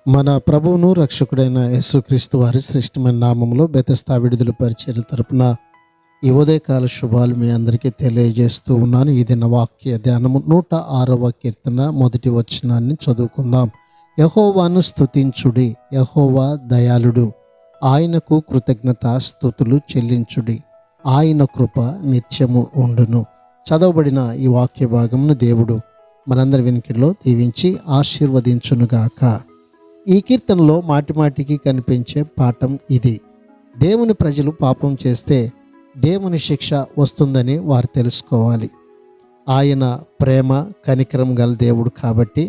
మన ప్రభువును రక్షకుడైన యేసుక్రీస్తు వారి శ్రేష్టమైన నామములో బెతెస్దా విడుదల పరిచర్య తరపున ఈ ఉదయకాల శుభాలు మీ అందరికీ తెలియజేస్తూ ఉన్నాను. ఈ దిన వాక్య ధ్యానము 106వ కీర్తన మొదటి వచనాన్ని చదువుకుందాం. యెహోవాను స్తుతించుడి, యెహోవా దయాళుడు, ఆయనకు కృతజ్ఞతా స్తుతులు చెల్లించుడి, ఆయన కృప నిత్యము ఉండును. చదవబడిన ఈ వాక్య భాగమును దేవుడు మనందరి వెనుకల్లో దీవించి ఆశీర్వదించునుగాక. ఈ కీర్తనలో మాటిమాటికి కనిపించే పాఠం ఇది. దేవుని ప్రజలు పాపం చేస్తే దేవుని శిక్ష వస్తుందని వారు తెలుసుకోవాలి. ఆయన ప్రేమ కనికరం గల దేవుడు కాబట్టి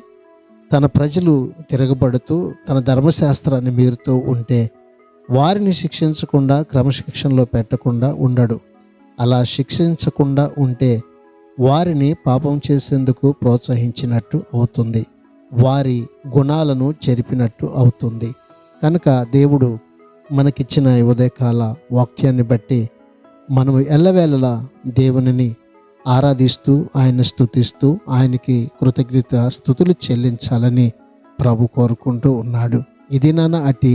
తన ప్రజలు తిరగబడుతూ తన ధర్మశాస్త్రాన్ని మీరుతూ ఉంటే వారిని శిక్షించకుండా క్రమశిక్షణలో పెట్టకుండా ఉండడు. అలా శిక్షించకుండా ఉంటే వారిని పాపం చేసేందుకు ప్రోత్సహించినట్టు అవుతుంది, వారి గుణాలను చెరిపినట్టు అవుతుంది. కనుక దేవుడు మనకిచ్చిన ఈ ఉదయకాల వాక్యాన్ని బట్టి మనము ఎల్లవేళలా దేవునిని ఆరాధిస్తూ ఆయన స్తుతిస్తూ ఆయనకి కృతజ్ఞత స్తుతులు చెల్లించాలని ప్రభు కోరుకుంటూ ఉన్నాడు. ఇది నాన్న అట్టి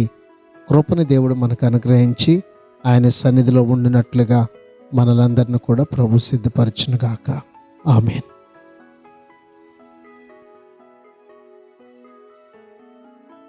కృపని దేవుడు మనకు అనుగ్రహించి ఆయన సన్నిధిలో ఉండినట్లుగా మనలందరిని కూడా ప్రభు సిద్ధపరచునుగాక. ఆమేన్.